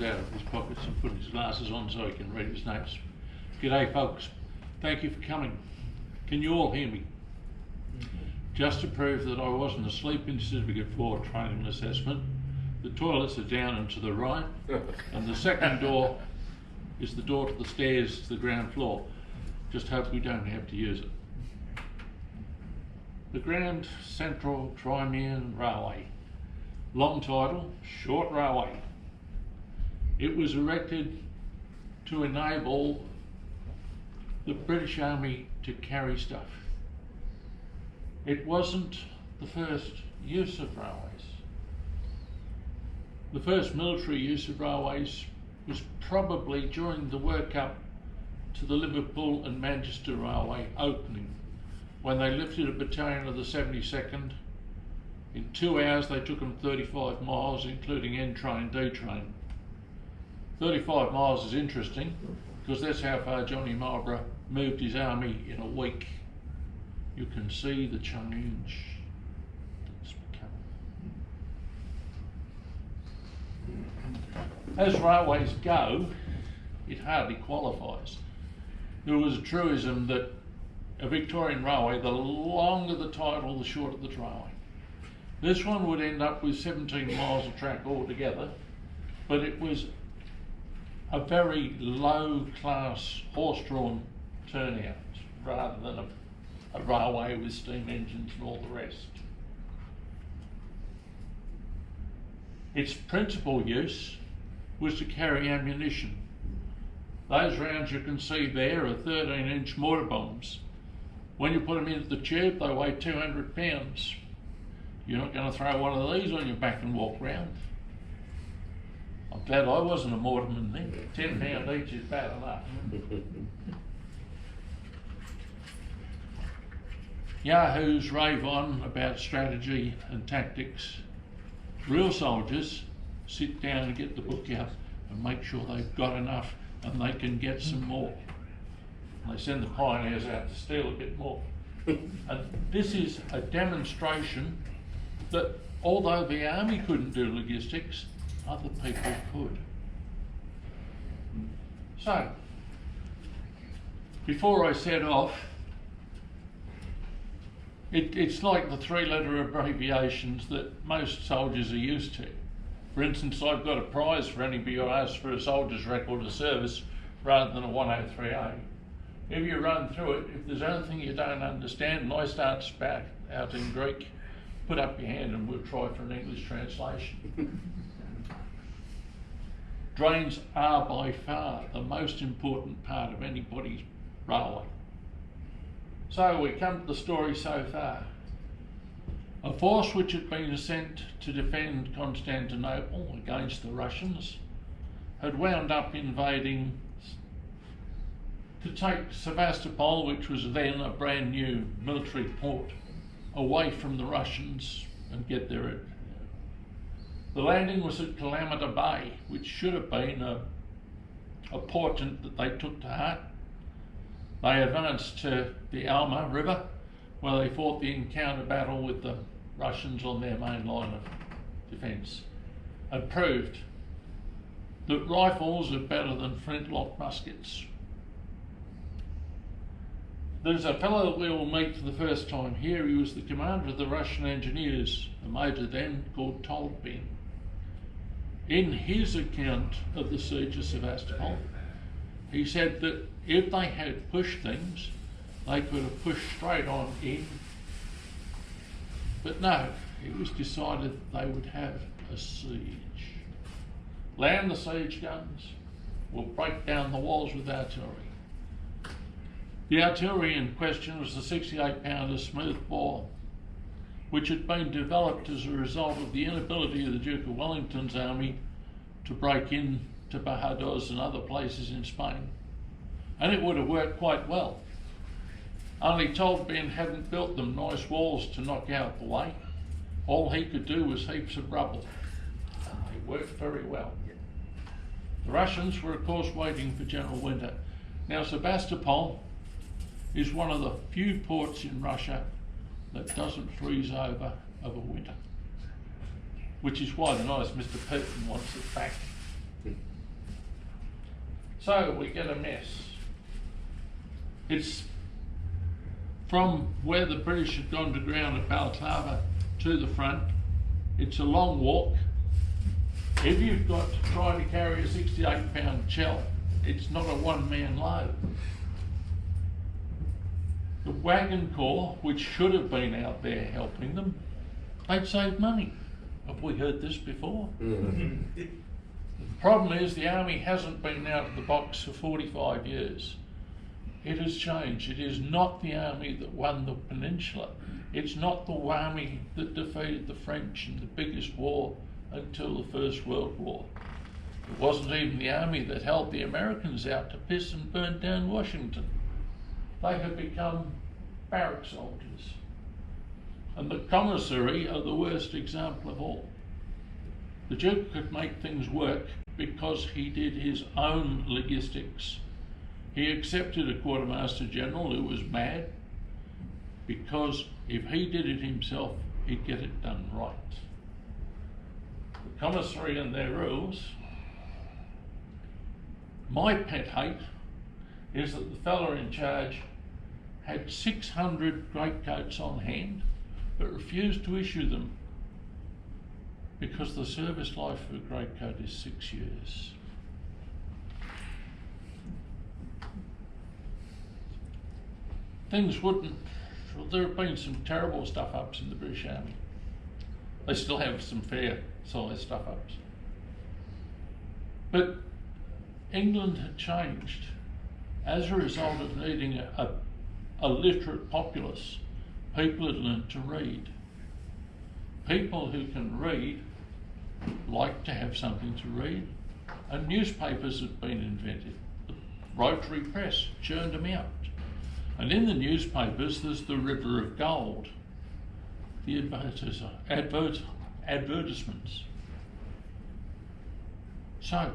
out of his pockets and put his glasses on so he can read his notes. G'day folks, thank you for coming. Can you all hear me? Just to prove that I wasn't asleep in certificate 4 training and assessment, the toilets are down and to the right, and the second door is the door to the stairs to the ground floor. Just hope we don't have to use it. The Grand Central Crimean Railway. Long title, short railway. It was erected to enable the British Army to carry stuff. It wasn't the first use of railways. The first military use of railways was probably during the work up to the Liverpool and Manchester Railway opening, when they lifted a battalion of the 72nd. In 2 hours they took them 35 miles, including N train, D train. 35 miles is interesting because that's how far Johnny Marlborough moved his army in a week. You can see the change that's become. As railways go, it hardly qualifies. There was a truism that a Victorian railway, the longer the title, the shorter the railway. This one would end up with 17 miles of track altogether, but it was a very low-class horse-drawn turnout rather than a railway with steam engines and all the rest. Its principal use was to carry ammunition. Those rounds you can see there are 13-inch mortar bombs. When you put them into the tube, they weigh 200 pounds. You're not going to throw one of these on your back and walk round. I'm glad I wasn't a mortarman then. 10 pound each is bad enough. Yahoos rave on about strategy and tactics. Real soldiers sit down and get the book out and make sure they've got enough and they can get some more. And they send the pioneers out to steal a bit more. And this is a demonstration that although the army couldn't do logistics, other people could. So, before I set off, it's like the 3-letter abbreviations that most soldiers are used to. For instance, I've got a prize for anybody who asks for a soldier's record of service rather than a 103A. If you run through it, if there's anything you don't understand and I start to spout out in Greek, put up your hand and we'll try for an English translation. Drains are by far the most important part of anybody's railway. So we come to the story so far. A force which had been sent to defend Constantinople against the Russians had wound up invading to take Sevastopol, which was then a brand new military port, away from the Russians and get there. The landing was at Calamita Bay, which should have been a portent that they took to heart. They advanced to the Alma River, where they fought the encounter battle with the Russians on their main line of defence, and proved that rifles are better than flintlock muskets. There's a fellow that we will meet for the first time here. He was the commander of the Russian engineers, a major then called Tolbin. In his account of the siege of Sevastopol, he said that if they had pushed things, they could have pushed straight on in. But no, it was decided they would have a siege. Land the siege guns, we'll break down the walls with artillery. The artillery in question was the 68-pounder smoothbore, which had been developed as a result of the inability of the Duke of Wellington's army to break in to Badajoz and other places in Spain. And it would have worked quite well. Only Tolbin hadn't built them nice walls to knock out the way. All he could do was heaps of rubble, and they worked very well. The Russians were of course waiting for General Winter. Now Sevastopol is one of the few ports in Russia that doesn't freeze over of a winter, which is why the nice Mr. Putin wants it back. So we get a mess. It's from where the British had gone to ground at Balaclava to the front. It's a long walk. If you've got to try to carry a 68-pound shell, it's not a one-man load. The wagon corps, which should have been out there helping them, they'd saved money. Have we heard this before? The problem is the army hasn't been out of the box for 45 years. It has changed. It is not the army that won the peninsula. It's not the army that defeated the French in the biggest war until the First World War. It wasn't even the army that held the Americans out to piss and burn down Washington. They have become barrack soldiers. And the commissary are the worst example of all. The Duke could make things work because he did his own logistics. He accepted a quartermaster general who was mad, because if he did it himself, he'd get it done right. The commissary and their rules. My pet hate is that the fellow in charge had 600 greatcoats on hand, but refused to issue them because the service life of a greatcoat is 6 years. Things wouldn't, there have been some terrible stuff-ups in the British Army. They still have some fair-sized stuff-ups. But England had changed as a result of needing a literate populace. People had learned to read. People who can read like to have something to read, and newspapers had been invented. The rotary press churned them out. And in the newspapers, there's the river of gold, the advertisements. So,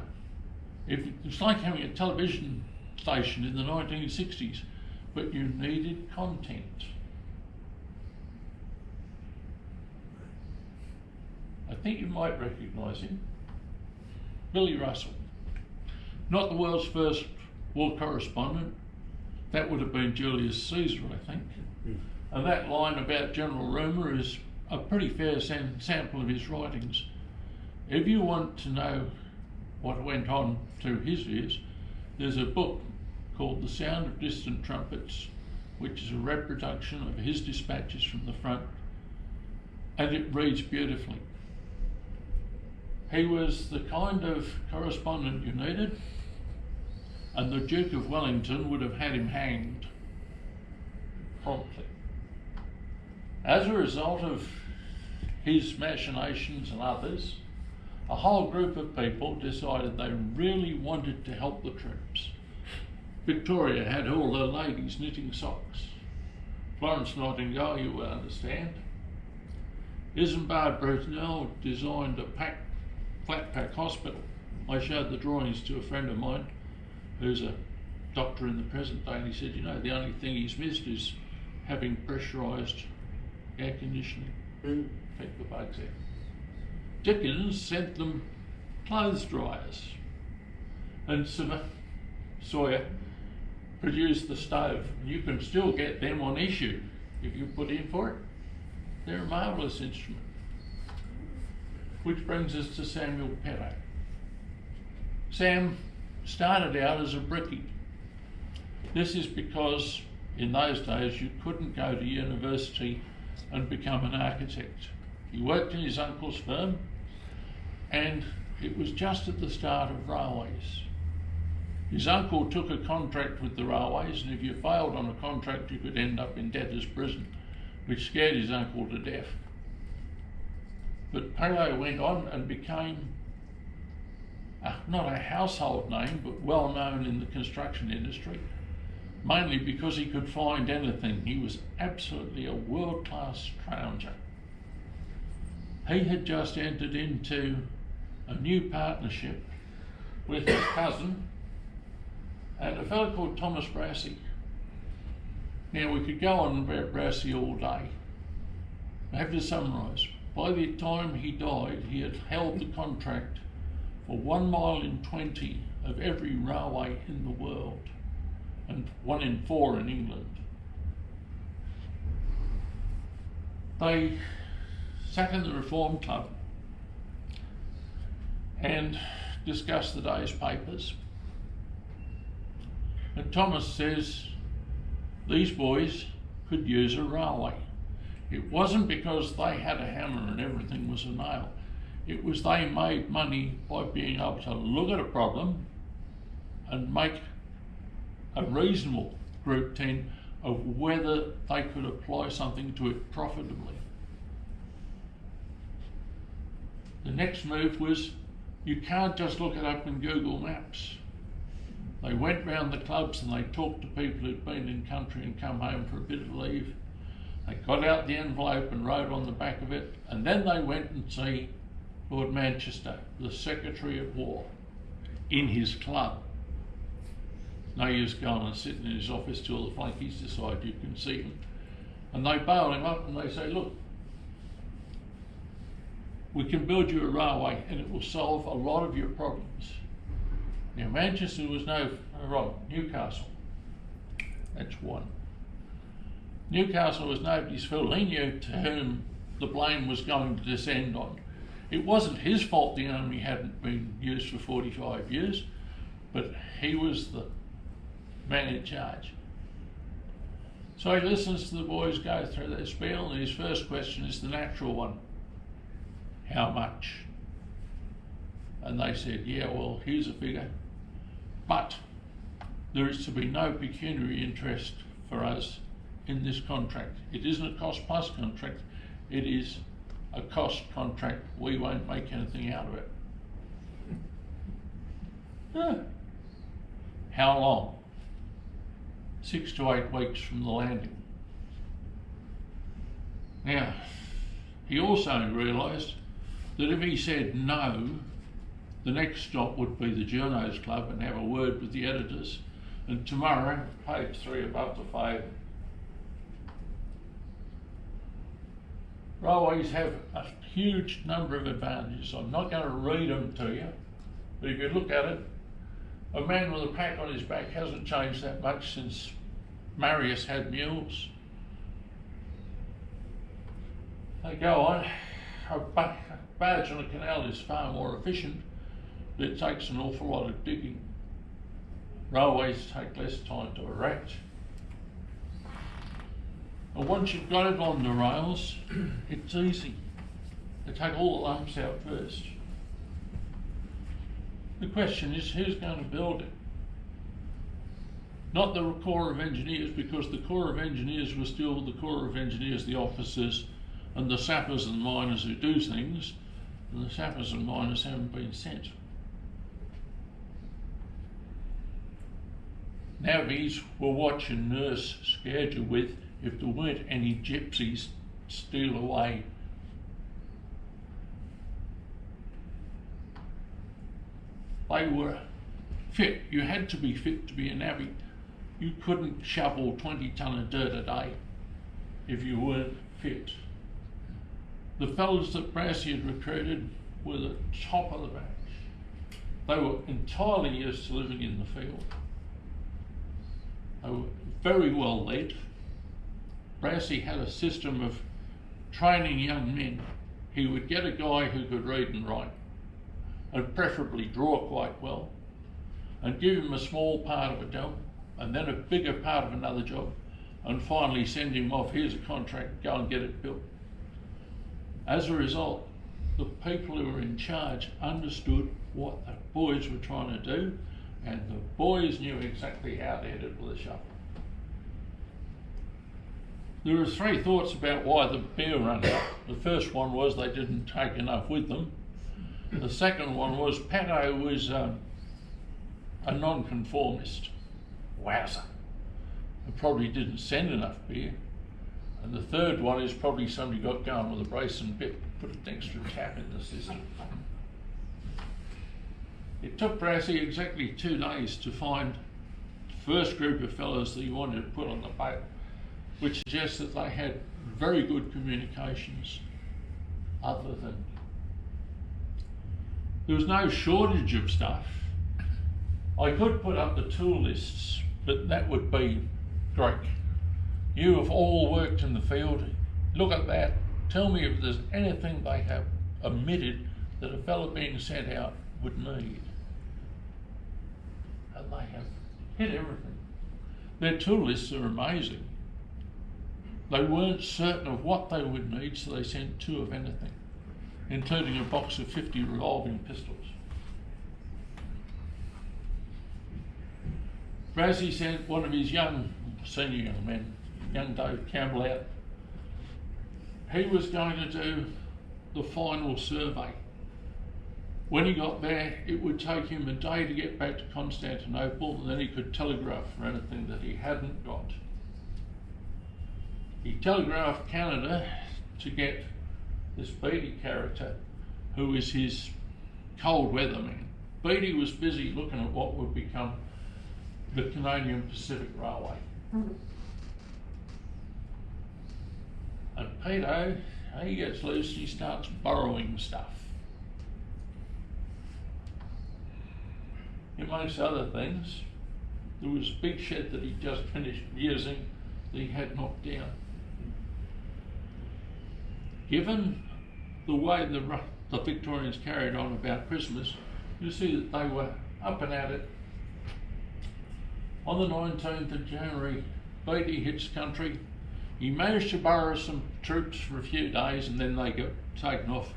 it's like having a television station in the 1960s, but you needed content. I think you might recognise him. Billy Russell. Not the world's first war correspondent. That would have been Julius Caesar, I think. And that line about general rumour is a pretty fair sample of his writings. If you want to know what went on through his views, there's a book called The Sound of Distant Trumpets, which is a reproduction of his dispatches from the front, and it reads beautifully. He was the kind of correspondent you needed, and the Duke of Wellington would have had him hanged promptly. As a result of his machinations and others, a whole group of people decided they really wanted to help the troops. Victoria had all her ladies knitting socks. Florence Nightingale, you will understand. Isambard Brunel designed a flat pack hospital. I showed the drawings to a friend of mine who's a doctor in the present day, and he said, you know, the only thing he's missed is having pressurised air conditioning. Take the bugs out. Dickens sent them clothes dryers, and Sawyer produced the stove. You can still get them on issue if you put in for it. They're a marvellous instrument. Which brings us to Samuel Perrot. Sam started out as a brickie. This is because in those days you couldn't go to university and become an architect. He worked in his uncle's firm, and it was just at the start of railways. His uncle took a contract with the railways, and if you failed on a contract you could end up in debtor's prison, which scared his uncle to death. But Perrot went on and became not a household name, but well known in the construction industry, mainly because he could find anything. He was absolutely a world-class trounger. He had just entered into a new partnership with his cousin and a fellow called Thomas Brassey. Now, we could go on about Brassey all day. I have to summarise. By the time he died, he had held the contract for 1 mile in 20 of every railway in the world, and 1 in 4 in England. They sat in the Reform Club and discussed the day's papers. And Thomas says these boys could use a railway. It wasn't because they had a hammer and everything was a nail. It was they made money by being able to look at a problem and make a reasonable group 10 of whether they could apply something to it profitably. The next move was, you can't just look it up in Google Maps. They went round the clubs and they talked to people who'd been in country and come home for a bit of leave. They got out the envelope and wrote on the back of it, and then they went and see Lord Manchester, the Secretary of War, in his club. No use going and sitting in his office till the flunkies decide you can see him. And they bail him up and they say, look, we can build you a railway and it will solve a lot of your problems. Now Manchester was Newcastle. That's one. Newcastle was nobody's fool. He knew to whom the blame was going to descend on. It wasn't his fault the army hadn't been used for 45 years, but he was the man in charge. So he listens to the boys go through their spiel, and his first question is the natural one. How much? And they said, yeah, well, here's a figure, but there is to be no pecuniary interest for us in this contract. It isn't a cost plus contract, it is a cost contract. We won't make anything out of it. How long? 6 to 8 weeks from the landing. Now, he also realised that if he said no, the next stop would be the Journos Club and have a word with the editors. And tomorrow, page 3 above the fade, railways have a huge number of advantages. I'm not going to read them to you, but if you look at it, a man with a pack on his back hasn't changed that much since Marius had mules. They go on. A barge on a canal is far more efficient, but it takes an awful lot of digging. Railways take less time to erect. And once you've got it on the rails, it's easy. They take all the lumps out first. The question is, who's going to build it? Not the Corps of Engineers, because the Corps of Engineers were still the Corps of Engineers, the officers and the sappers and miners who do things, and the sappers and miners haven't been sent. Navvies will watch and nurse, scared you with, if there weren't any gypsies steal away. They were fit. You had to be fit to be a navvy. You couldn't shovel 20 tonne of dirt a day if you weren't fit. The fellas that Brassey had recruited were the top of the batch. They were entirely used to living in the field. They were very well led. Brassey had a system of training young men. He would get a guy who could read and write, and preferably draw quite well, and give him a small part of a job, and then a bigger part of another job, and finally send him off, here's a contract, go and get it built. As a result, the people who were in charge understood what the boys were trying to do, and the boys knew exactly how to hit it with a shovel. There are 3 thoughts about why the beer ran out. The first one was they didn't take enough with them. The second one was Pato was a non-conformist. Wowzer. They probably didn't send enough beer. And the third one is probably somebody got going with a brace and bit, put an extra tap in the system. It took Brassey exactly 2 days to find the first group of fellows that he wanted to put on the boat, which suggests that they had very good communications other than There was no shortage of stuff. I could put up the tool lists, but that would be Greek. You have all worked in the field. Look at that. Tell me if there's anything they have omitted that a fellow being sent out would need. And they have hit everything. Their tool lists are amazing. They weren't certain of what they would need, so they sent 2 of anything, including a box of 50 revolving pistols. Brazzy sent one of his senior young men, young Dave Campbell, out. He was going to do the final survey. When he got there, it would take him a day to get back to Constantinople, and then he could telegraph for anything that he hadn't got. He telegraphed Canada to get this Beatty character, who is his cold weather man. Beatty was busy looking at what would become the Canadian Pacific Railway. And Peto, he gets loose, he starts borrowing stuff. Amongst other things, there was a big shed that he just finished using that he had knocked down. Given the way the Victorians carried on about Christmas, you see that they were up and at it. On the 19th of January, Beatty hits country. He managed to borrow some troops for a few days, and then they got taken off.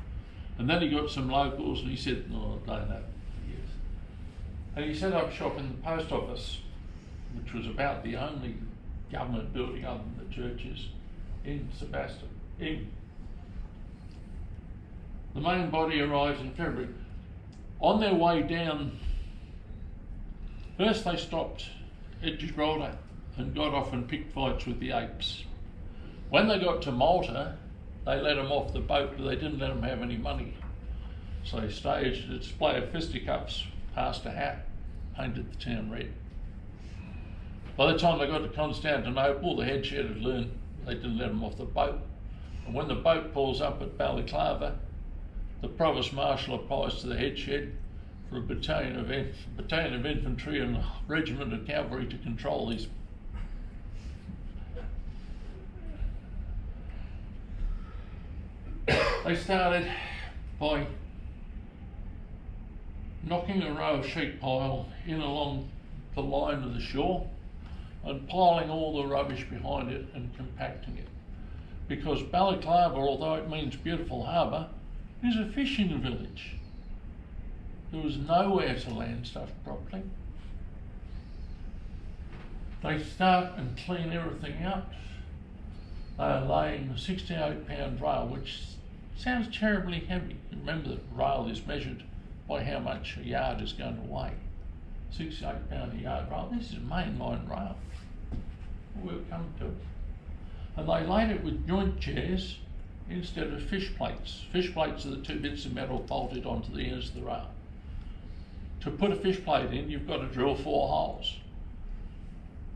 And then he got some locals, and he said, "No, I don't know." Yes. And he set up shop in the post office, which was about the only government building other than the churches in Sevastopol. The main body arrives in February. On their way down, first they stopped at Gibraltar and got off and picked fights with the apes. When they got to Malta, they let them off the boat, but they didn't let them have any money. So they staged a display of fisticuffs, passed a hat, painted the town red. By the time they got to Constantinople, the head shed had learned they didn't let them off the boat. And when the boat pulls up at Balaclava, the Provost Marshal applies to the head shed for a battalion of infantry and a regiment of cavalry to control these. They started by knocking a row of sheet pile in along the line of the shore and piling all the rubbish behind it and compacting it. Because Balaclava, although it means beautiful harbour, is a fishing village. There was nowhere to land stuff properly. They start and clean everything out. They are laying a 68-pound rail, which sounds terribly heavy. Remember that rail is measured by how much a yard is going to weigh. 68-pound a yard rail. This is mainline rail. We'll come to it. And they laid it with joint chairs instead of fish plates. Fish plates are the 2 bits of metal bolted onto the ends of the rail. To put a fish plate in, you've got to drill 4 holes.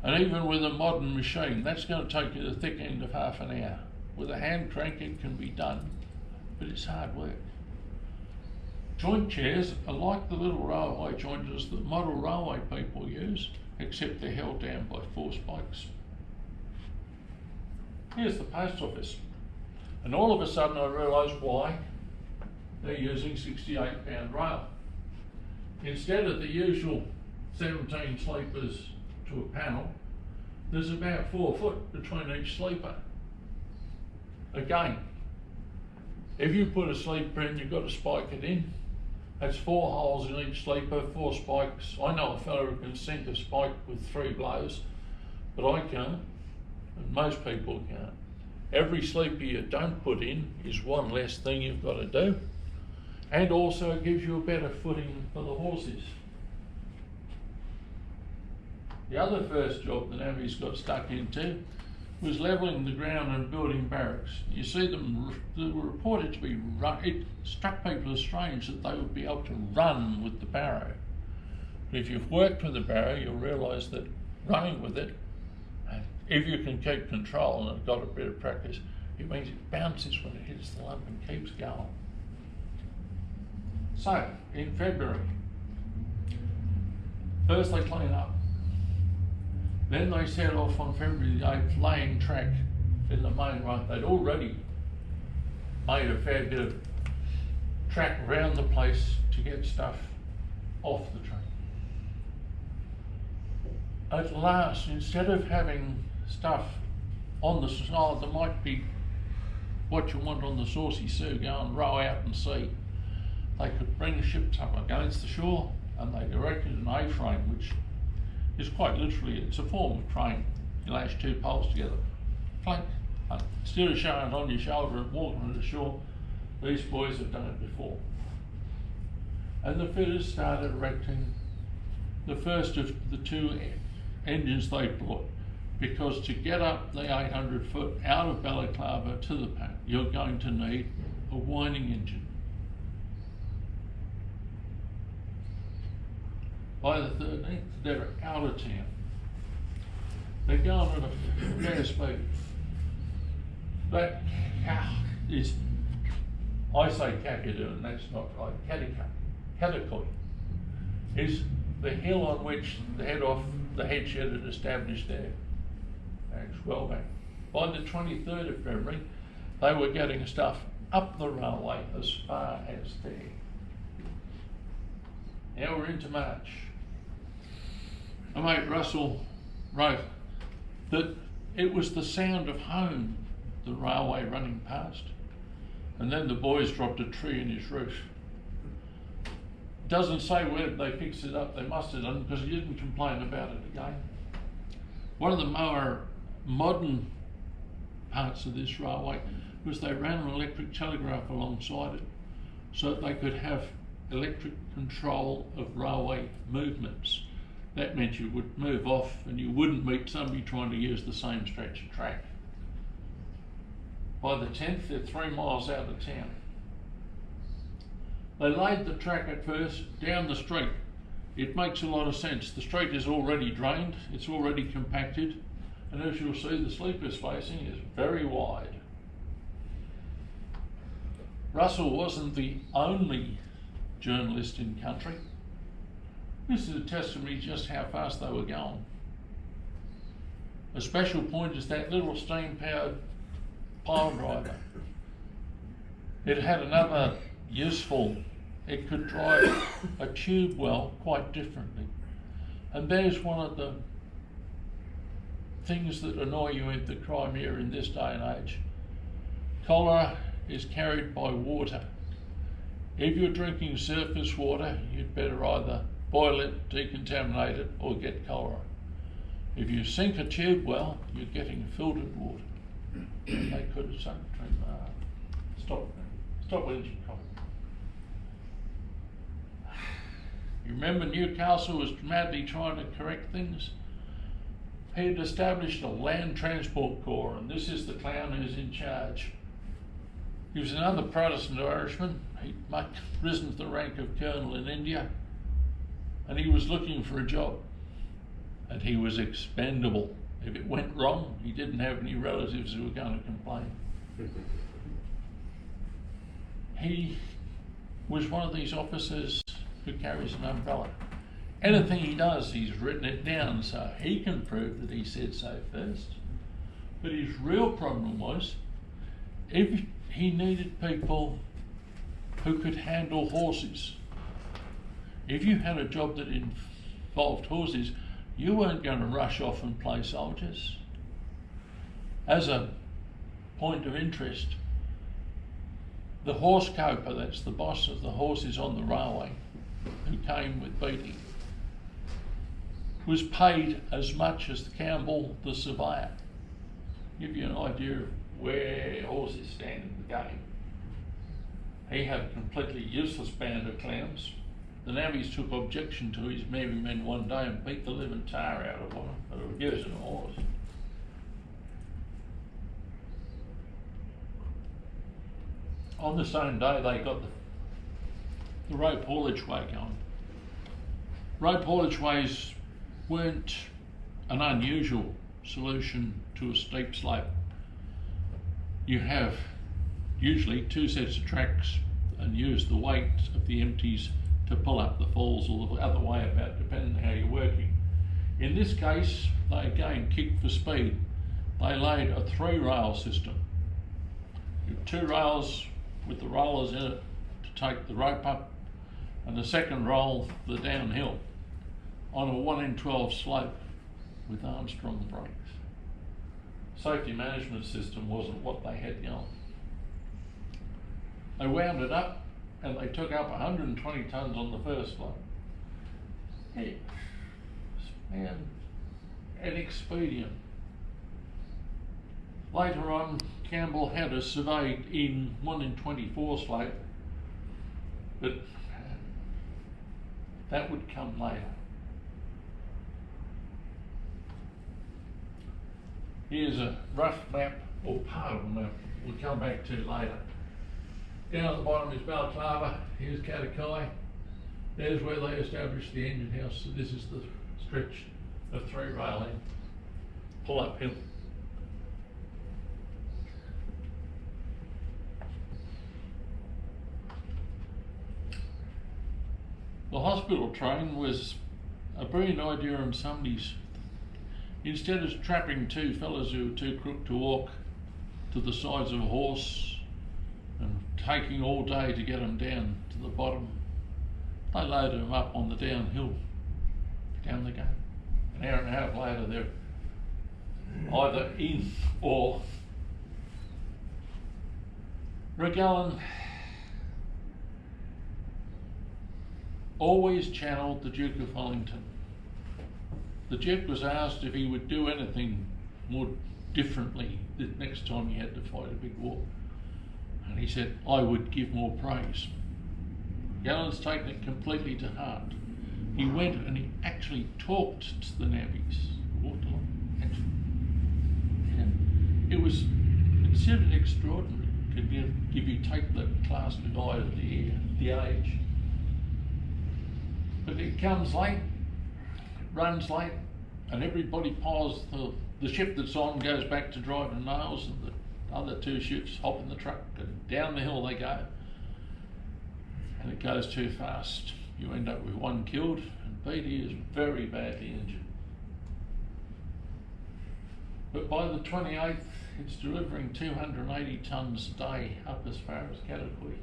And even with a modern machine, that's going to take you the thick end of half an hour. With a hand crank, it can be done, but it's hard work. Joint chairs are like the little railway jointers that model railway people use, except they're held down by 4 spikes. Here's the post office. And all of a sudden I realised why they're using 68-pound rail. Instead of the usual 17 sleepers to a panel, there's about 4 foot between each sleeper. Again, if you put a sleeper in, you've got to spike it in. That's 4 holes in each sleeper, 4 spikes. I know a fellow who can sink a spike with 3 blows, but I can't, and most people can't. Every sleeper you don't put in is one less thing you've got to do, and also it gives you a better footing for the horses. The other first job the navvies got stuck into was levelling the ground and building barracks. You see them, they were reported to be it struck people as strange that they would be able to run with the barrow. But if you've worked with the barrow, you'll realise that running with it, if you can keep control and have got a bit of practice, it means it bounces when it hits the lump and keeps going. So, in February, first they clean up. Then they set off on February the 8th, laying track in the main road. They'd already made a fair bit of track around the place to get stuff off the train. At last, instead of having stuff on the side, there might be what you want on the Saucy Sea, go and row out and see. They could bring ships up against the shore, and they erected an A-frame, which is quite literally, it's a form of crane. You lash two poles together, plank. Instead of showing it on your shoulder and walking to the shore, these boys have done it before. And the fitters started erecting the first of the two engines they brought, because to get up the 800 foot out of Balaclava to the pack, you're going to need a winding engine. By the 13th, they're out of town. They're going at a fair speed. That is, I say Kakadu, and that's not right, Katakoi is the hill on which the head shed had established their well back. By the 23rd of February, they were getting stuff up the railway as far as there. Now we're into March. My mate Russell wrote that it was the sound of home, the railway running past, and then the boys dropped a tree in his roof. Doesn't say where they fixed it up, they must have done, because he didn't complain about it again. One of the more modern parts of this railway was they ran an electric telegraph alongside it so that they could have electric control of railway movements. That meant you would move off and you wouldn't meet somebody trying to use the same stretch of track. By the 10th, they're 3 miles out of town. They laid the track at first down the street. It makes a lot of sense. The street is already drained, it's already compacted, and as you'll see, the sleeper spacing is very wide. Russell wasn't the only journalist in country. This is a testimony just how fast they were going. A special point is that little steam-powered pile driver. It had another useful, it could drive a tube well quite differently. And there's one of the things that annoy you in the Crimea in this day and age. Cholera is carried by water. If you're drinking surface water, you'd better either boil it, decontaminate it, or get cholera. If you sink a tube well, you're getting filtered water. They could have sunk stop engine coal. You remember Newcastle was madly trying to correct things? He had established a land transport corps, and this is the clown who's in charge. He was another Protestant Irishman. He'd risen to the rank of colonel in India, and he was looking for a job, and he was expendable. If it went wrong, he didn't have any relatives who were going to complain. He was one of these officers who carries an umbrella. Anything he does, he's written it down so he can prove that he said so first. But his real problem was, if he needed people who could handle horses, if you had a job that involved horses, you weren't going to rush off and play soldiers. As a point of interest, the horse coper, that's the boss of the horses on the railway, who came with Beatty, was paid as much as Campbell the surveyor. Give you an idea of where horses stand in the game. He had a completely useless band of clowns. The navvies took objection to his merry men one day and beat the living tar out of one for refusing a horse. On the same day, they got the rope haulage way going. Rope haulage ways weren't an unusual solution to a steep slope. You have usually 2 sets of tracks and use the weight of the empties to pull up the falls, or the other way about, depending on how you're working. In this case, they again kicked for speed. They laid a 3-rail system. You have 2 rails with the rollers in it to take the rope up, and the second roll, the downhill, on a 1 in 12 slope with Armstrong brakes. Safety management system wasn't what they had going. They wound it up and they took up 120 tonnes on the first slope. It was, an expedient. Later on, Campbell had a surveyed in 1 in 24 slope, but that would come later. Here's a rough map, or part of a map, we'll come back to later. Down at the bottom is Balaclava, here's Katakai. There's where they established the engine house, so this is the stretch of 3-railing, pull uphill. The hospital train was a brilliant idea on somebody's. Instead of trapping 2 fellas who were too crook to walk to the sides of a horse and taking all day to get them down to the bottom, they loaded them up on the downhill. Down they go. An hour and a half later, they're either in or Regallan always channeled the Duke of Wellington. The Duke was asked if he would do anything more differently the next time he had to fight a big war. And he said, I would give more praise. Gallen's taken it completely to heart. He went and he actually talked to the navvies, walked along, actually. And it was considered extraordinary. Could give you take the class to guy of the age. But it comes late, it runs late, and everybody piles the ship that's on goes back to driving nails, and the other 2 ships hop in the truck and down the hill they go. And it goes too fast. You end up with 1 killed, and Beatty is very badly injured. But by the 28th, it's delivering 280 tonnes a day up as far as Katakoi.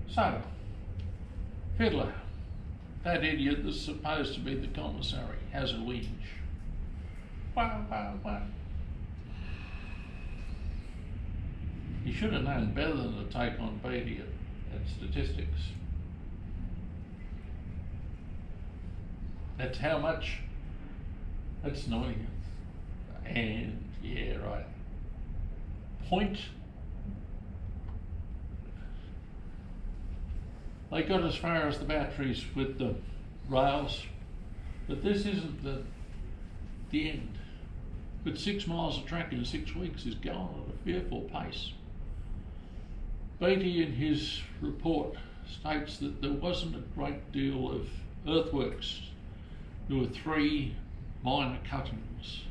So, Fiddler, that idiot that's supposed to be the commissary, has a whinge. Wow, wow, wow. He should have known better than to take on Beatty at statistics. That's how much, that's 90th. And yeah, right. Point. They got as far as the batteries with the rails, but this isn't the end. But 6 miles of track in 6 weeks is going at a fearful pace. Beatty in his report states that there wasn't a great deal of earthworks. There were 3 minor cuttings.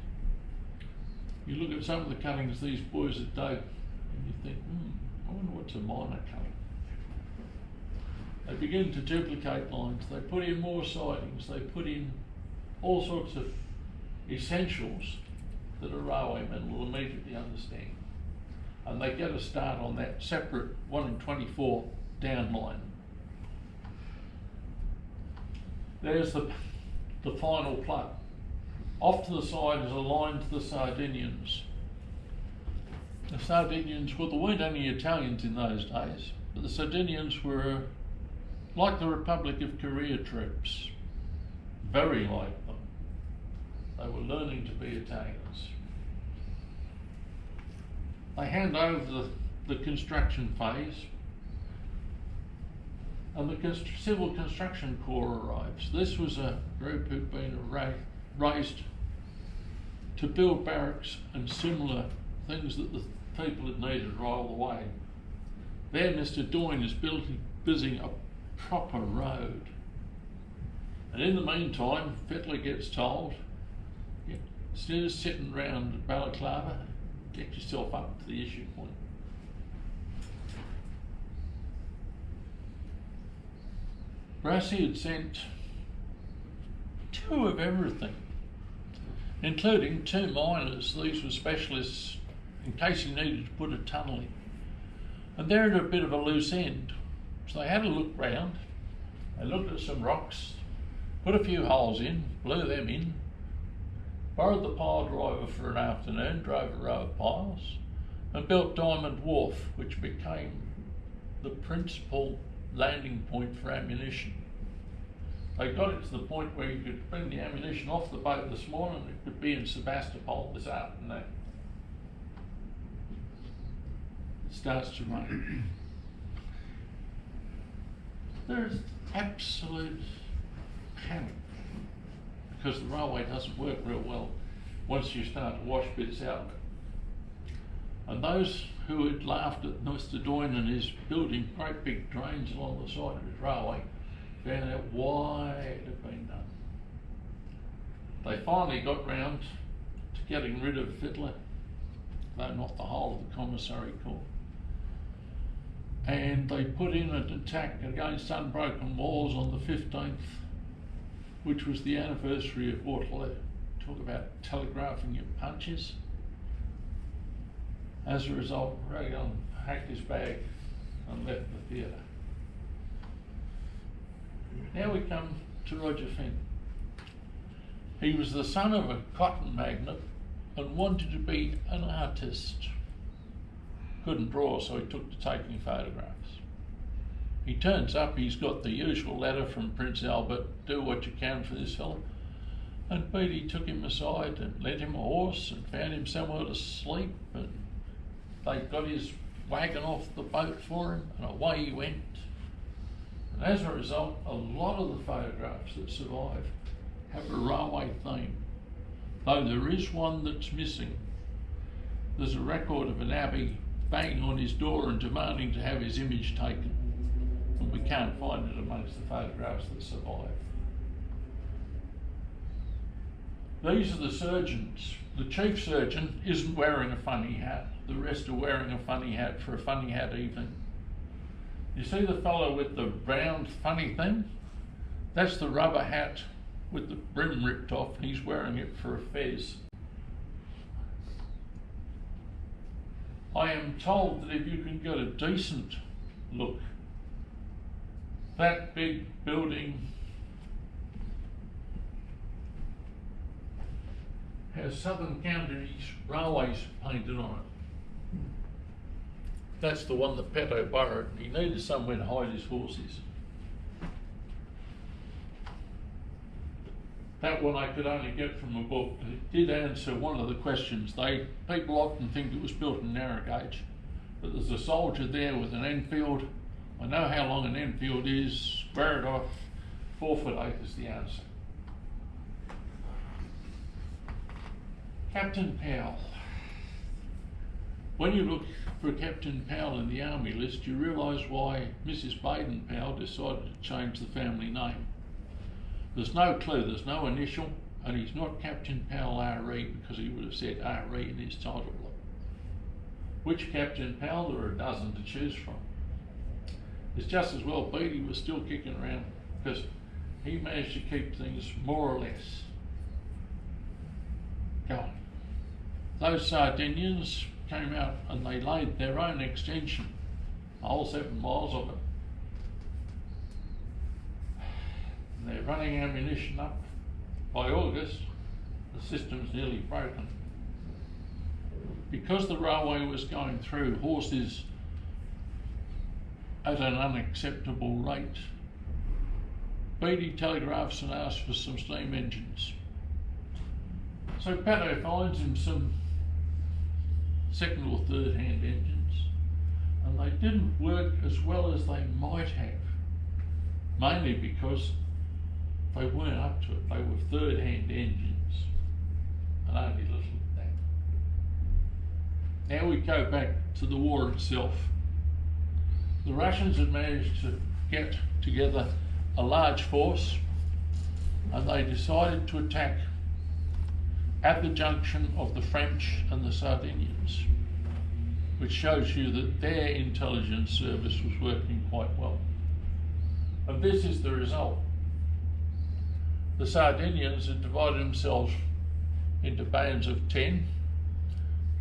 You look at some of the cuttings these boys had dug and you think, I wonder what's a minor cutting. They begin to duplicate lines, they put in more sidings, they put in all sorts of essentials that a railwayman will immediately understand. And they get a start on that separate 1 in 24 down line. There's the final plot. Off to the side is a line to the Sardinians. The Sardinians, well, there weren't any Italians in those days, but the Sardinians were like the Republic of Korea troops, very like them. They were learning to be Italians. They hand over the construction phase, and the Civil Construction Corps arrives. This was a group who'd been raised to build barracks and similar things that the people had needed right all the way. There, Mr. Doyne is building a proper road. And in the meantime, Fiddler gets told, instead of sitting around at Balaclava, get yourself up to the issue point. Brassey had sent two of everything, including two miners. These were specialists in case he needed to put a tunnel in. And they're at a bit of a loose end. So they had a look round, they looked at some rocks, put a few holes in, blew them in, borrowed the pile driver for an afternoon, drove a row of piles, and built Diamond Wharf, which became the principal landing point for ammunition. They got it to the point where you could bring the ammunition off the boat this morning and it could be in Sevastopol this afternoon. It starts to rain. There's absolute panic because the railway doesn't work real well once you start to wash bits out of it. And those who had laughed at Mr. Doyne and his building great big drains along the side of his railway found out why it had been done. They finally got round to getting rid of Fiddler, though not the whole of the commissary corps. And they put in an attack against unbroken walls on the 15th, which was the anniversary of Waterloo. Talk about telegraphing your punches. As a result, Reagan packed his bag and left the theatre. Now we come to Roger Finn. He was the son of a cotton magnate and wanted to be an artist. Couldn't draw, so he took to taking photographs. He turns up, he's got the usual letter from Prince Albert, do what you can for this fellow. And Beattie took him aside and lent him a horse and found him somewhere to sleep, and they got his wagon off the boat for him and away he went. And as a result, a lot of the photographs that survive have a railway theme, though there is one that's missing. There's a record of an abbey banging on his door and demanding to have his image taken, and we can't find it amongst the photographs that survive. These are the surgeons. The chief surgeon isn't wearing a funny hat. The rest are wearing a funny hat for a funny hat evening. You see the fellow with the round funny thing? That's the rubber hat with the brim ripped off, and he's wearing it for a fez. I am told that if you can get a decent look, that big building has Southern Counties Railways painted on it. That's the one that Petto borrowed. He needed somewhere to hide his horses. That one I could only get from a book, and it did answer one of the questions. People often think it was built in narrow gauge, but there's a soldier there with an Enfield. I know how long an Enfield is, square it off, 4'8" is the answer. Captain Powell. When you look for Captain Powell in the army list, you realise why Mrs. Baden Powell decided to change the family name. There's no clue, there's no initial, and he's not Captain Powell RE because he would have said RE in his title block. Which Captain Powell? There are a dozen to choose from. It's just as well Beattie was still kicking around because he managed to keep things more or less going. Those Sardinians came out and they laid their own extension, a whole 7 miles of it. And they're running ammunition up. By August, the system's nearly broken. Because the railway was going through horses at an unacceptable rate, Beattie telegraphs and asks for some steam engines. So Petto finds him some second or third hand engines, and they didn't work as well as they might have, mainly because they weren't up to it. They were third hand engines and only little at that. Now we go back to the war itself. The Russians had managed to get together a large force, and they decided to attack at the junction of the French and the Sardinians, which shows you that their intelligence service was working quite well. And this is the result. The Sardinians had divided themselves into bands of 10.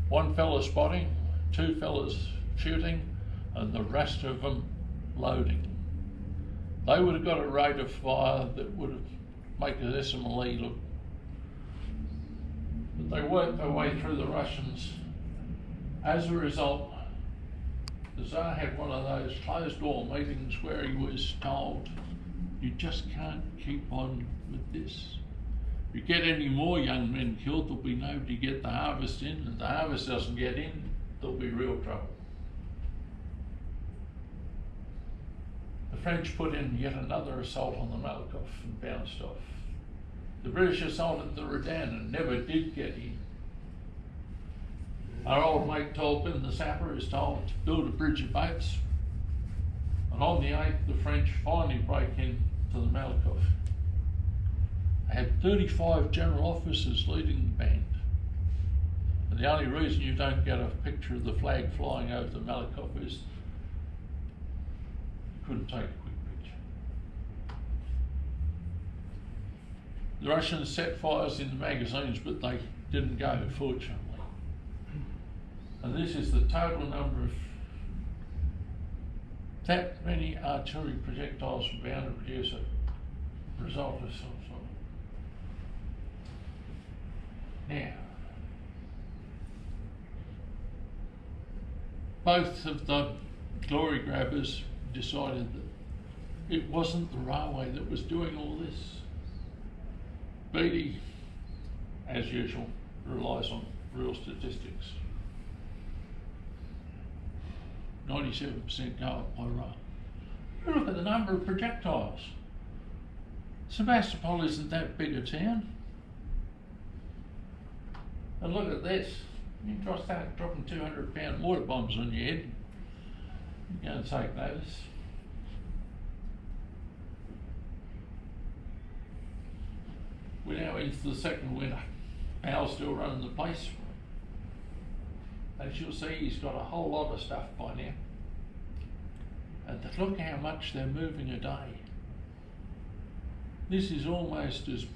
One fella spotting, 2 fellas shooting, and the rest of them loading. They would have got a rate of fire that would have made the SMLE look. But they worked their way through the Russians. As a result, the Tsar had one of those closed door meetings where he was told, you just can't keep on with this. If you get any more young men killed, there'll be nobody to get the harvest in. If the harvest doesn't get in, there'll be real trouble. The French put in yet another assault on the Malakoff and bounced off. The British assaulted the Redan and never did get in. Our old mate Tolkien, the sapper, is told to build a bridge of boats, and on the 8th the French finally break into the Malakoff. They had 35 general officers leading the band, and the only reason you don't get a picture of the flag flying over the Malakoff is you couldn't take a quick picture. The Russians set fires in the magazines, but they didn't go, fortunately. And this is the total number of that many artillery projectiles were bound to produce a result of some sort. Now, both of the glory grabbers decided that it wasn't the railway that was doing all this. Beattie, as usual, relies on real statistics. 97% go up by rail. You look at the number of projectiles. Sevastopol isn't that big a town. And look at this. You can start dropping 200-pound mortar bombs on your head. You're going to take notice. We're now into the second winter. Al's still running the place. As you'll see, he's got a whole lot of stuff by now. And look how much they're moving a day. This is almost as,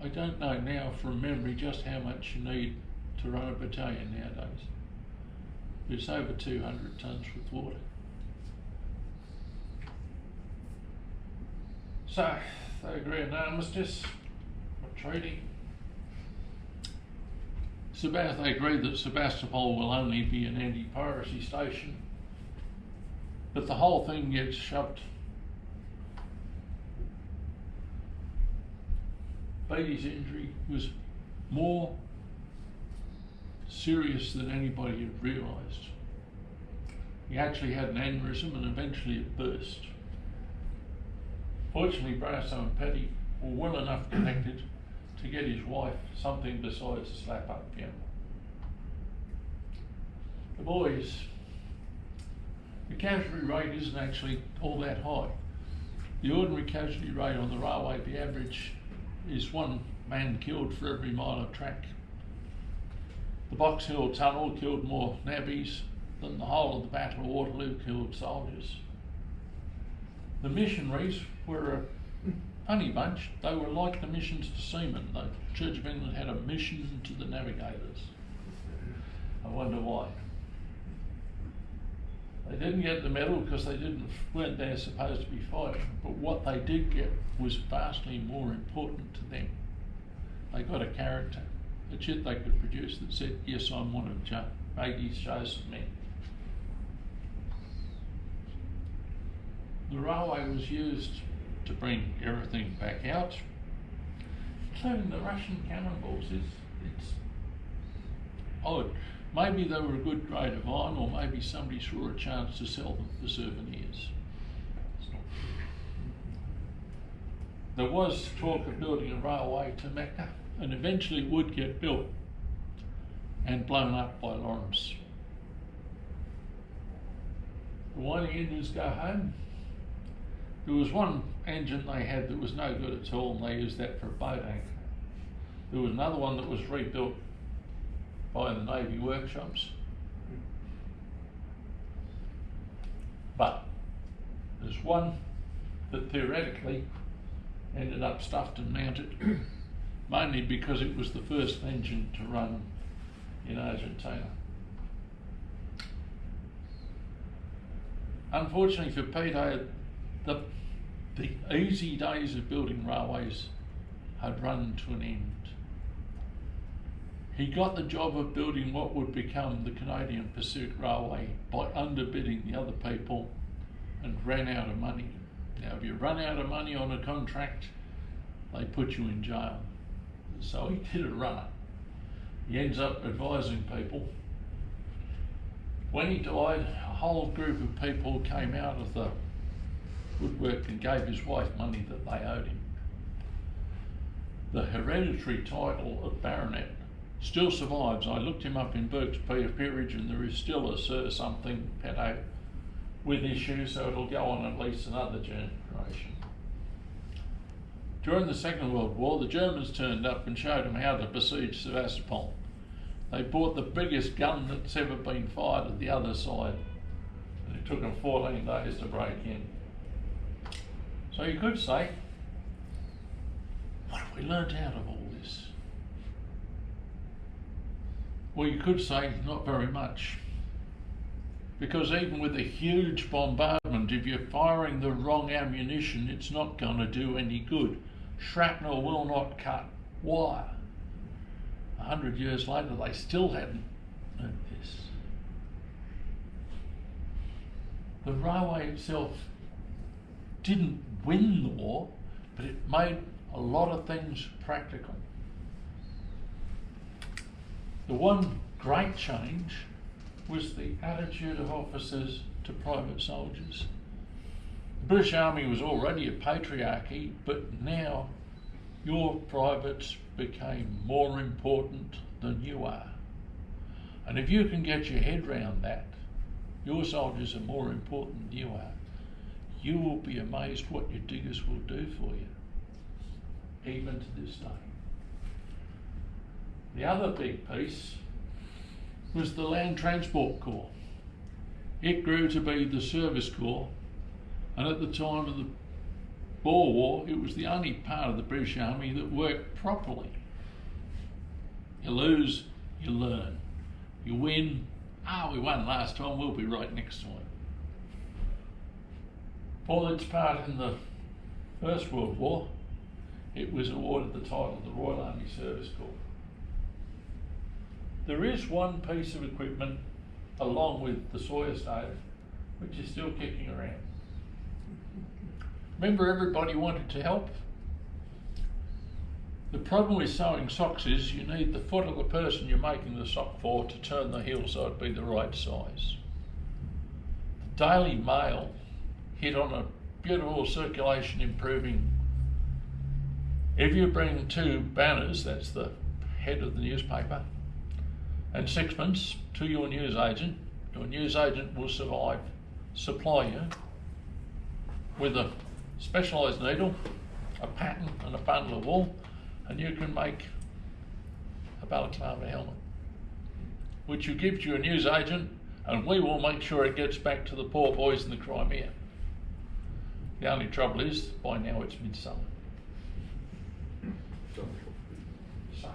I don't know now from memory just how much you need to run a battalion nowadays. It's over 200 tonnes with water. So, they agree on armistice, a treaty. They agreed that Sevastopol will only be an anti-piracy station, but the whole thing gets shoved. Beattie's injury was more serious than anybody had realised. He actually had an aneurysm and eventually it burst. Fortunately, Brasso and Petty were well enough connected to get his wife something besides a slap-up piano. The boys, the casualty rate isn't actually all that high. The ordinary casualty rate on the railway, the average, is 1 man killed for every mile of track. The Box Hill Tunnel killed more navvies than the whole of the Battle of Waterloo killed soldiers. The missionaries were a funny bunch. They were like the missions to seamen. The Church of England had a mission to the navigators. I wonder why. They didn't get the medal because they weren't there supposed to be fighting, but what they did get was vastly more important to them. They got a character, a chit they could produce that said, yes, I'm one of Beattie's chosen men. The railway was used to bring everything back out, including the Russian cannonballs. It's odd. Maybe they were a good grade of iron, or maybe somebody saw a chance to sell them for souvenirs. There was talk of building a railway to Mecca, and eventually it would get built and blown up by Lawrence. The winding engines go home. There was one engine they had that was no good at all, and they used that for a boat anchor. There was another one that was rebuilt by the Navy workshops. But there's one that theoretically ended up stuffed and mounted, mainly because it was the first engine to run in Argentina. Unfortunately for Peter, the easy days of building railways had run to an end. He got the job of building what would become the Canadian Pacific Railway by underbidding the other people and ran out of money. Now, if you run out of money on a contract, they put you in jail. So he did a runner. He ends up advising people. When he died, a whole group of people came out of the woodwork and gave his wife money that they owed him. The hereditary title of baronet still survives. I looked him up in Burke's Peerage, and there is still a Sir something pedo with issues, so it'll go on at least another generation. During the Second World War, the Germans turned up and showed him how to besiege Sevastopol. They bought the biggest gun that's ever been fired at the other side, and it took them 14 days to break in. So you could say, what have we learnt out of all this? Well, you could say not very much. Because even with a huge bombardment, if you're firing the wrong ammunition, it's not going to do any good. Shrapnel will not cut wire. 100 years later, they still hadn't learned this. The railway itself didn't win the war, but it made a lot of things practical. The one great change was the attitude of officers to private soldiers. The British Army was already a patriarchy, but now your privates became more important than you are. And if you can get your head round that, your soldiers are more important than you are, you will be amazed what your diggers will do for you, even to this day. The other big piece was the Land Transport Corps. It grew to be the Service Corps, and at the time of the Boer War, it was the only part of the British Army that worked properly. You lose, you learn. You win, we won last time, we'll be right next time. For its part in the First World War, it was awarded the title of the Royal Army Service Corps. There is one piece of equipment, along with the Sawyer stove, which is still kicking around. Remember, everybody wanted to help? The problem with sewing socks is you need the foot of the person you're making the sock for to turn the heel so it'd be the right size. The Daily Mail hit on a beautiful circulation improving. If you bring 2 banners, that's the head of the newspaper, and sixpence to your newsagent will supply you with a specialised needle, a pattern and a bundle of wool, and you can make a balaclava helmet, which you give to your newsagent, and we will make sure it gets back to the poor boys in the Crimea. The only trouble is, by now it's midsummer. So,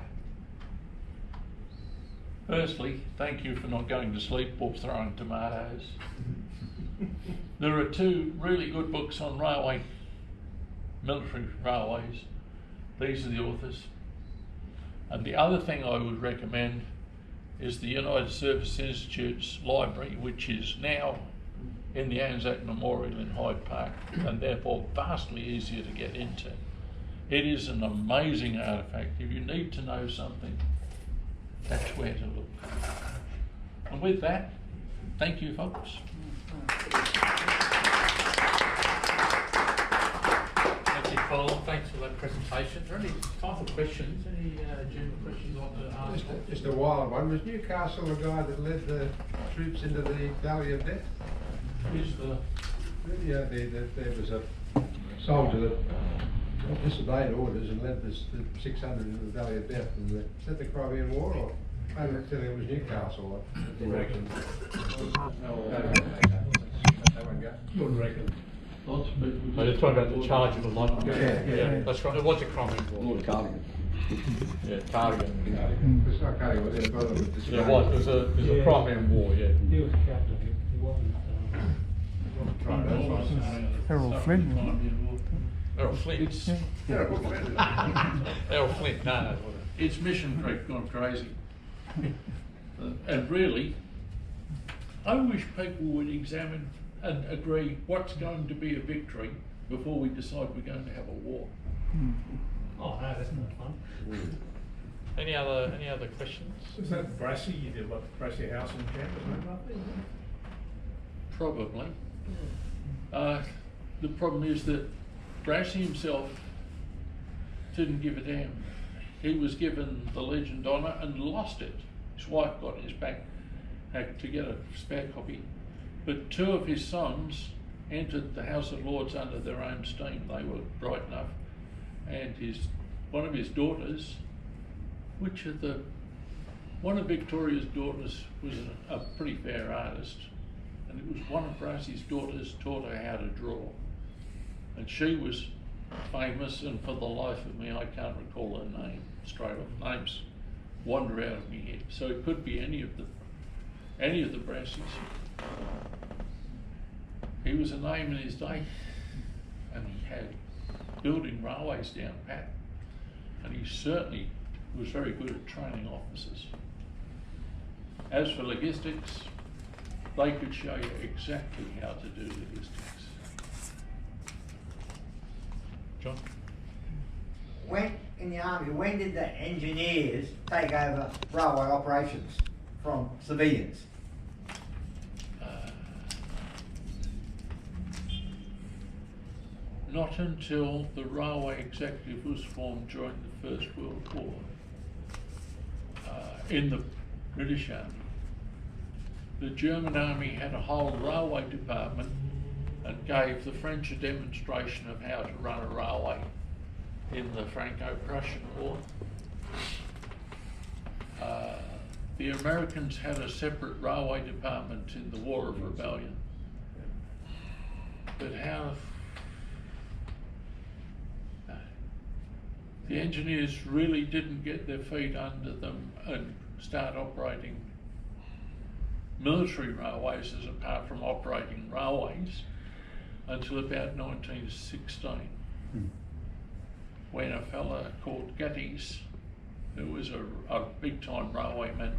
firstly, thank you for not going to sleep or throwing tomatoes. There are 2 really good books on military railways. These are the authors. And the other thing I would recommend is the United Service Institute's library, which is now in the Anzac Memorial in Hyde Park, and therefore vastly easier to get into. It is an amazing artefact. If you need to know something, that's where to look. And with that, thank you, folks. Thank you, Colin. Thanks for that presentation. Is there any time for questions? Any general questions you want to ask? Just a wild one. Was Newcastle the guy that led the troops into the Valley of Death? Yeah, there was a soldier that disobeyed orders and led the 600 into the Valley of Death. And is that the Crimean War, or I don't think it was Newcastle? You reckon? Wouldn't reckon. Lots of people. So you're talking about the charge of the light. Yeah. That's right. It was a Crimean War. Lord Cardigan. Yeah, Cardigan. It's not Cardigan, was in a brother with this. Yeah, it was. It was a Crimean War. Yeah. He was captain, he wasn't. Right, that's right. Harold Flynn. Errol Flint. It's, Errol Flint. No, it wasn't. it's Mission Creek gone crazy. And really, I wish people would examine and agree what's going to be a victory before we decide we're going to have a war. Oh, no, that's not fun. Any other questions? Was that Brassy? You did what, Brassy House in Camp or something like that? Probably. The problem is that Brassy himself didn't give a damn. He was given the Legion of Honour and lost it. His wife got his back, had to get a spare copy. But two of his sons entered the House of Lords under their own steam. They were bright enough. And one of his daughters, one of Victoria's daughters was a pretty fair artist. And it was one of Brassy's daughters taught her how to draw. And she was famous, and for the life of me, I can't recall her name straight off. Names wander out of my head. So it could be any of the Brassies. He was a name in his day, and he had building railways down pat. And he certainly was very good at training officers. As for logistics, they could show you exactly how to do logistics. John? When, in the army, when did the engineers take over railway operations from civilians? Not until the railway executive was formed during the First World War in the British Army. The German Army had a whole railway department and gave the French a demonstration of how to run a railway in the Franco-Prussian War. The Americans had a separate railway department in the War of Rebellion. But the engineers really didn't get their feet under them and start operating military railways as apart from operating railways until about 1916, when a fella called Gatties, who was a big time railwayman,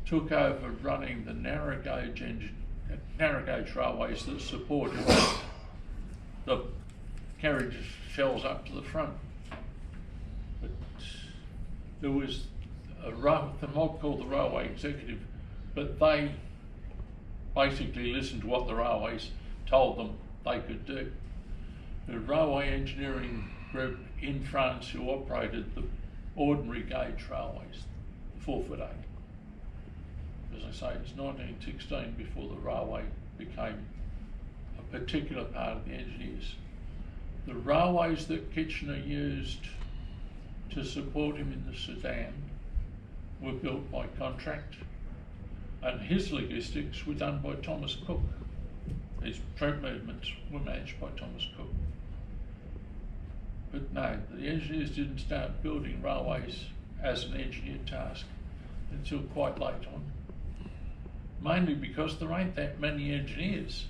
took over running the narrow gauge railways that supported the carriage shells up to the front. But there was the mob called the railway executive, but they basically listened to what the railways told them they could do. The railway engineering group in France who operated the ordinary gauge railways, 4'8". As I say, it's 1916 before the railway became a particular part of the engineers. The railways that Kitchener used to support him in the Sudan were built by contract, and his logistics were done by Thomas Cook. His troop movements were managed by Thomas Cook. But no, the engineers didn't start building railways as an engineer task until quite late on, mainly because there ain't that many engineers.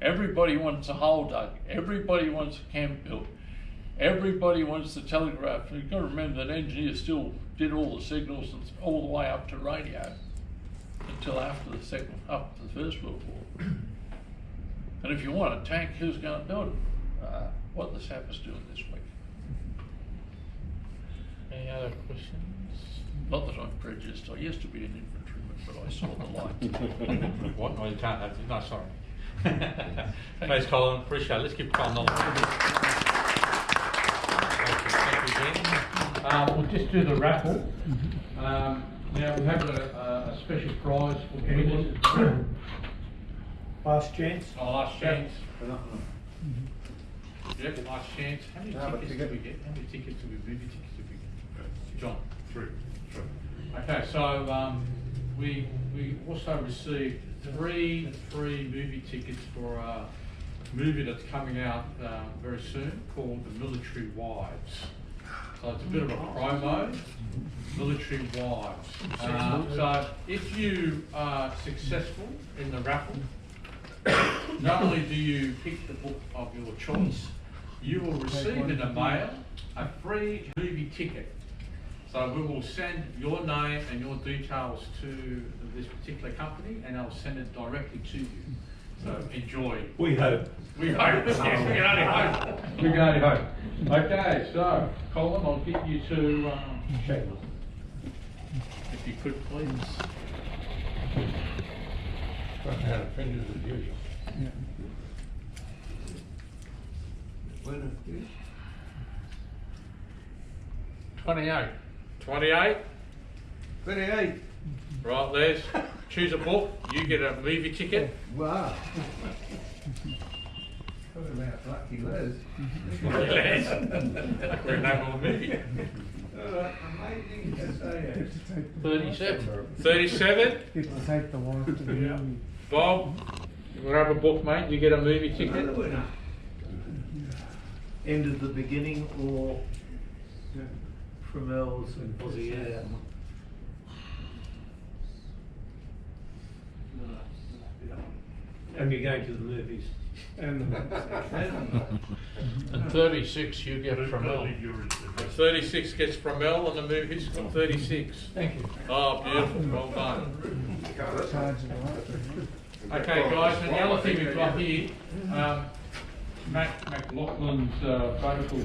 Everybody wants a hole dug, everybody wants a camp built, everybody wants the telegraph. And you've got to remember that engineers still did all the signals and all the way up to radio until after the First World War. And if you want a tank, who's going to build it? What the SAP's doing this week. Any other questions? Not that I'm prejudiced. I used to be an infantryman, but I saw the light. What? No, you can't have to. No, sorry. Thanks, Colin. Appreciate it. Let's give Colin another. Thank you, Jen. We'll just do the raffle. Now we have a special prize for winners. Last chance. Oh, last chance. Yep, last chance. How many tickets do we get? How many tickets do we movie tickets do we get? John, three. Okay, so we also received three free movie tickets for a movie that's coming out very soon called The Military Wives. So it's a bit of a promo, Military Wives. So if you are successful in the raffle, not only do you pick the book of your choice, you will receive in the mail a free movie ticket. So we will send your name and your details to this particular company, and I'll send it directly to you. So enjoy. We hope. We hope. Yes, we can only hope. We can only hope. Okay, so Colin, I'll get you to check. If you could, please. Out of fingers as usual. Yeah. 28. 28. 28. Right, Les. Choose a book. You get a movie ticket. Wow. Talking about lucky Les. Les. We're in that movie. Amazing to say. 37. 37. Get to take the wife to the movie. Bob, you grab a book, mate. You get a movie ticket. End of the beginning or Fremel's and Aussie Air. And you're going to the movies. And 36 you get from Mel. 36 gets from Mel on the movie. Who's got 36? Thank you. Oh, beautiful. Well done. Charge of the light. Okay, guys, and the other thing we've got here, Matt McLaughlin's protocol